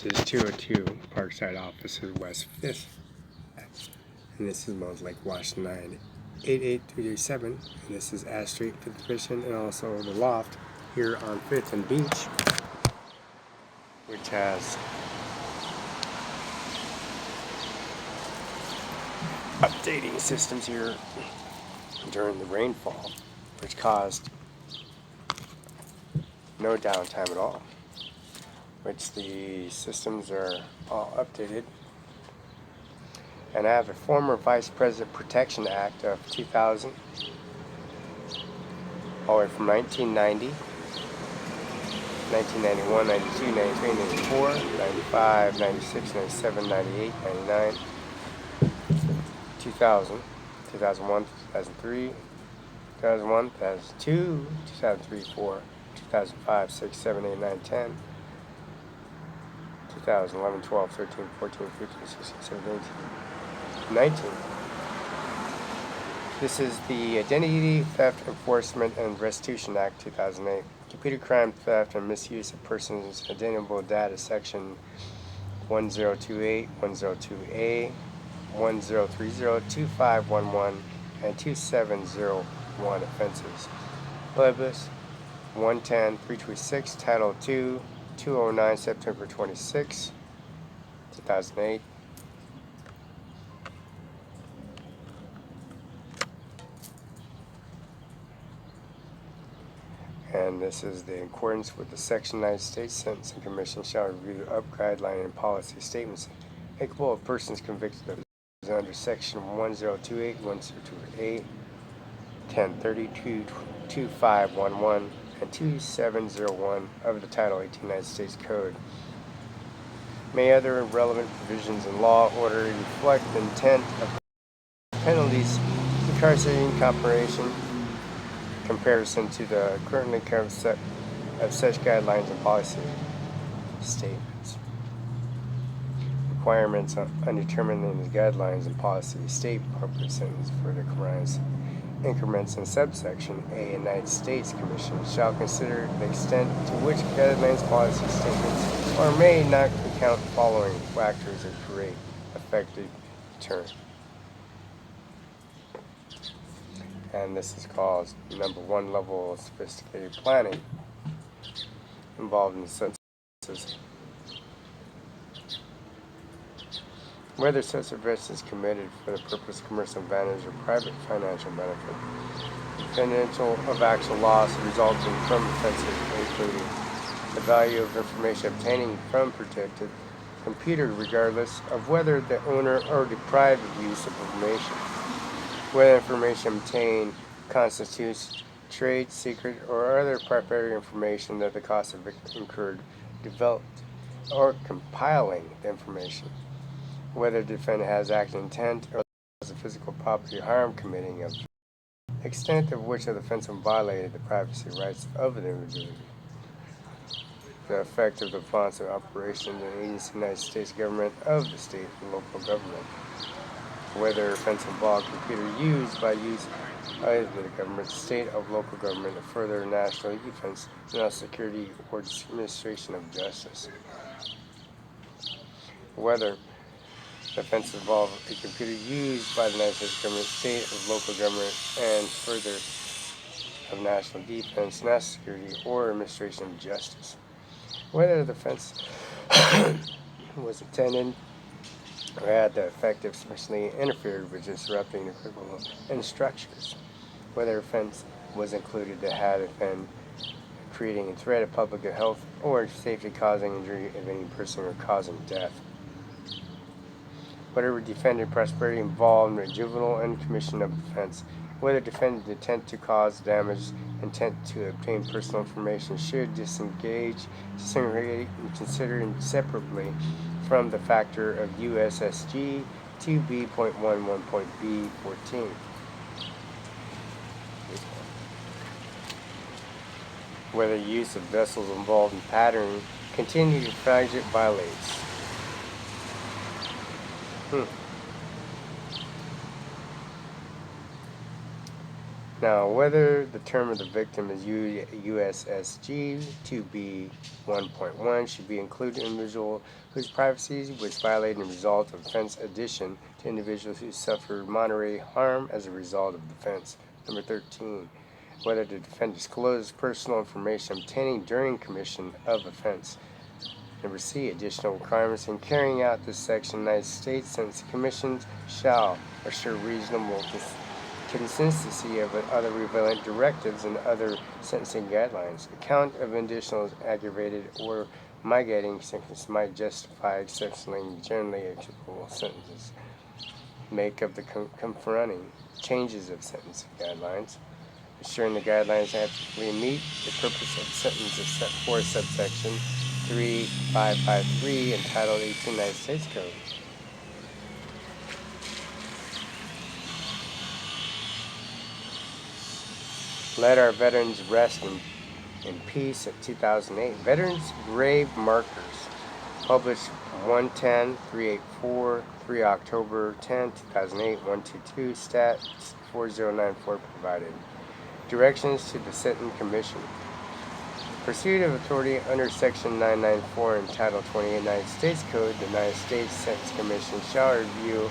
is 202 Parkside Offices West 5th. And this is Mons Lake, Washington 988-337. And this is Ash Street, 5th Division, and also the loft here on 5th and Beach, which has updating systems here during the rainfall, which caused no downtime at all, which the systems are all updated. And I have a former Vice President Protection Act of 2000, all the way from 1990, 1991, 92, 93, 94, 95, 96, 97, 98, 99, 2000, 2001, 2003, 2001, 2002, 2003, 4, 2005, 6, 7, 8, 9, 10, 2011, 12, 13, 14, 15, 16, 17, 18, 19. This is the Identity Theft Enforcement and Restitution Act 2008. Computer crime theft and misuse of persons' identifiable data, section 1028, 102A, 1030, 2511, and 2701 offenses. Libus 110, 326, Title 2, 209, September 26, 2008. And this is the in accordance with the Section 9 State Sentencing Commission shall review up guideline and policy statements applicable of persons convicted of under Section 1028, 102A, 1030, 2511, and 2701 of the Title 18 United States Code. May other relevant provisions in law order reflect the intent of penalties, incarcerating, comparison to the currently covered set of such guidelines and policy statements. Requirements on determining the guidelines and policy state appropriate sentence for the crimes increments in subsection A. United States Commission shall consider the extent to which guidelines, policy statements, or may not account following factors and create effective deterrent. And this is called number 1 level of sophisticated planning involved in the census. Whether such offense is committed for the purpose of commercial advantage or private financial benefit, potential of actual loss resulting from offenses, including the value of information obtaining from protected computer, regardless of whether the owner or deprived of use of information, whether information obtained constitutes trade secret or other proprietary information that the cost of incurred, developed, or compiling the information, whether the defendant has active intent or has a physical property harm committing of the extent of which the offense violated the privacy rights of the individual, the effect of the response of operation of the agency of the United States government of the state and local government, whether offense involved computer used by use either the government, state, of local government, or further national defense, national security, or administration of justice, whether the offense involved a computer used by the United States government, state, of local government, and further of national defense, national security, or administration of justice, whether the offense was intended or had the effect of especially interfered with disrupting the curriculum and structures, whether offense was included that had offended creating a threat of public health or safety, causing injury of any person or causing death, whatever defendant prosperity involved in a juvenile and commission of offense, whether defendant intent to cause damage, intent to obtain personal information should disengage, segregate, and consider separately from the factor of USSG 2B.11.B14. Whether use of vessels involved in pattern continue to fragment violates. Now, whether the term of the victim is USSG 2B 1.1 should be included in individual whose privacy was violated as a result of offense addition to individuals who suffered moderate harm as a result of the offense. Number 13, whether the defendant disclosed personal information obtaining during commission of offense. Number C, additional requirements in carrying out this section. United States Sentencing Commissions shall assure reasonable consistency of other relevant directives and other sentencing guidelines. Account of additional aggravated or mitigating sentence might justify exceptionally generally acceptable sentences. Make of the confronting changes of sentencing guidelines. Assuring the guidelines adequately meet the purpose of sentence of set forth subsection 3553 entitled 18 United States Code. Let our veterans rest in peace of 2008. Veterans Grave Markers, published 110-384, 3 October 10, 2008, 122, Stat 4094 provided. Directions to the Sentencing Commission. Pursuit of authority under Section 994 and Title 28 United States Code, the United States Sentencing Commission shall review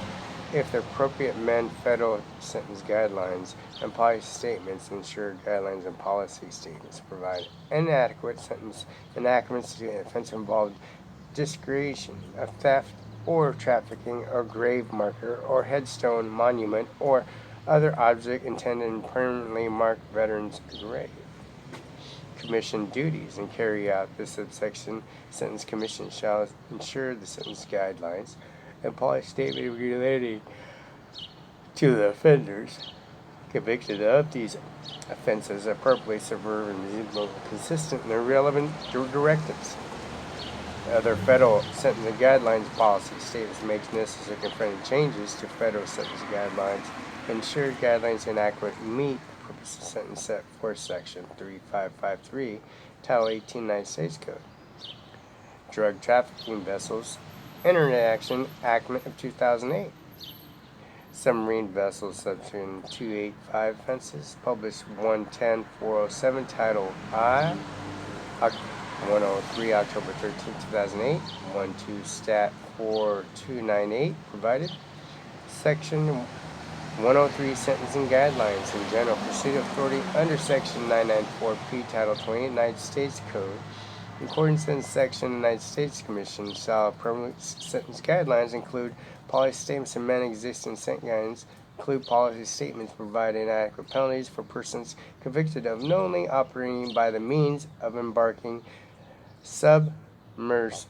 if the appropriate amend federal sentence guidelines and policy statements, ensure guidelines and policy statements provide inadequate sentence enactments to offense involved discretion of theft or trafficking or grave marker or headstone monument or other object intended to permanently mark veterans' grave. Commission duties and carry out this subsection. Sentence Commission shall ensure the sentence guidelines and policy statement relating to the offenders convicted of these offenses appropriately serve and consistent in their relevant directives. Other federal sentencing guidelines policy statements makes necessary confronting changes to federal sentencing guidelines. Ensure guidelines inadequate meet the purpose of sentence set forth section 3553, Title 18 United States Code. Drug trafficking vessels, Internet Action, Enactment of 2008. Submarine vessels, section 285 offenses, published 110-407, Title I, 103, October 13, 2008, 12, Stat 4298, provided. Section 103, Sentencing Guidelines in General Pursuit of Authority under Section 994P, Title 28, United States Code. In accordance with Section United States Commission shall permanent sentence guidelines include policy statements and amend existing sentence guidelines, include policy statements providing adequate penalties for persons convicted of knowingly operating by the means of embarking submersible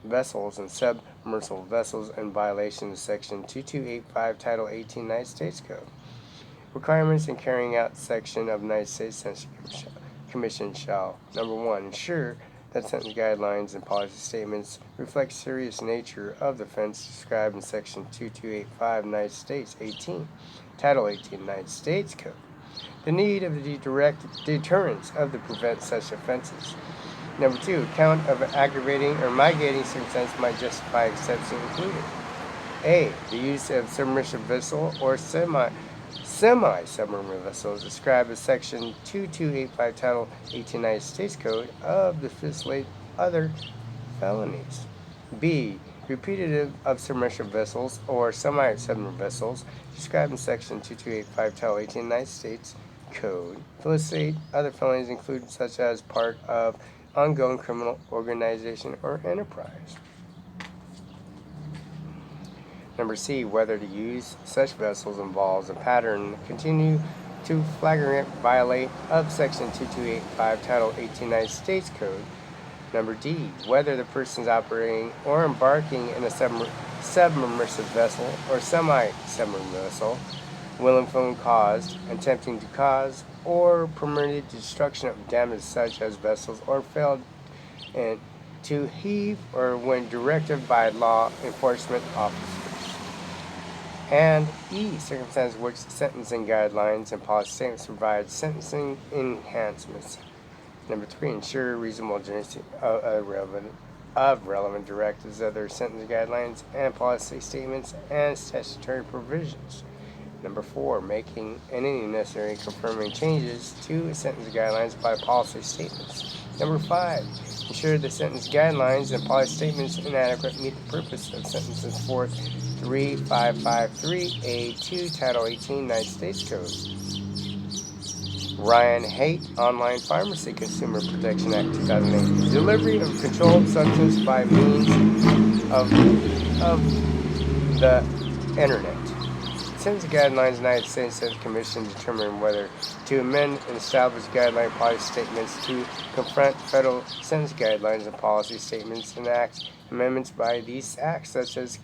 vessels and submersible vessels in violation of Section 2285, Title 18 United States Code. Requirements in carrying out section of United States Sentencing Commission shall, number 1, ensure that sentence guidelines and policy statements reflect serious nature of the offense described in Section 2285 United States 18, Title 18 United States Code. The need of the direct deterrence of the prevent such offenses. Number 2, account of aggravating or mitigating circumstance might justify exception included. A, the use of submersible vessel or semi-submersible vessels described in Section 2285 Title 18 United States Code of the facilitate other felonies. B, repetitive of submersible vessels or semi-submersible vessels described in Section 2285 Title 18 United States Code facilitate other felonies included such as part of ongoing criminal organization or enterprise. Number C, whether to use such vessels involves a pattern continue to flagrant violate of Section 2285 Title 18 United States Code. Number D, whether the person is operating or embarking in a submersible vessel or semi-submersible vessel willingly caused, attempting to cause, or permitted destruction of damage such as vessels or failed to heave or when directed by law enforcement officers. And E, circumstances which sentencing guidelines and policy statements provide sentencing enhancements. Number 3, ensure reasonable adherence of relevant directives, other sentencing guidelines and policy statements and statutory provisions. Number 4, making any necessary confirming changes to sentence guidelines by policy statements. Number 5, ensure the sentence guidelines and policy statements inadequate meet the purpose of sentences 43553A2 Title 18 United States Code. Ryan Haight, Online Pharmacy Consumer Protection Act 2008. Delivery of controlled substance by means of the Internet. Sentence guidelines, United States Senate Commission determine whether to amend and establish guideline policy statements to confront federal sentence guidelines and policy statements and act amendments by these acts, such as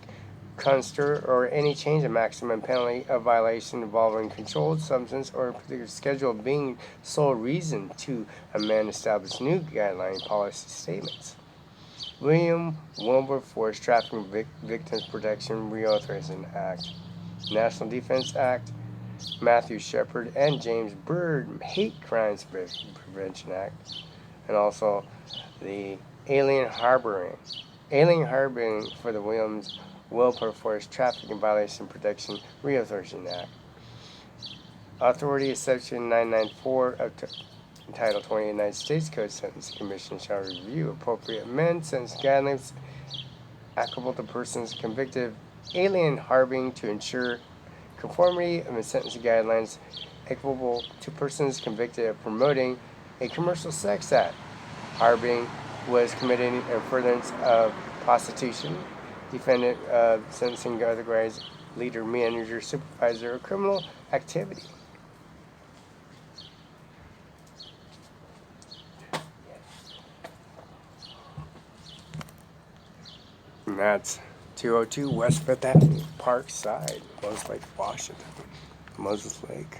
conster or any change in maximum penalty of violation involving controlled substance or a particular schedule being sole reason to amend and establish new guideline policy statements. William Wilberforce Trafficking Victims Protection Reauthorization Act, National Defense Act, Matthew Shepard and James Byrd Hate Crimes Prevention Act, and also the Alien Harboring for the Wilberforce Trafficking Violation Protection Reauthorization Act. Authority is Section 994 of Title 20 United States Code. Sentencing Commission shall review appropriate amend sentence guidelines applicable to persons convicted of alien harboring to ensure conformity of the sentencing guidelines applicable to persons convicted of promoting a commercial sex act. Harboring was committed in furtherance of prostitution, defendant of sentencing otherwise leader, manager, supervisor, or criminal activity. And that's 202 West 5th Avenue, Parkside, Moses Lake, Washington. Moses Lake.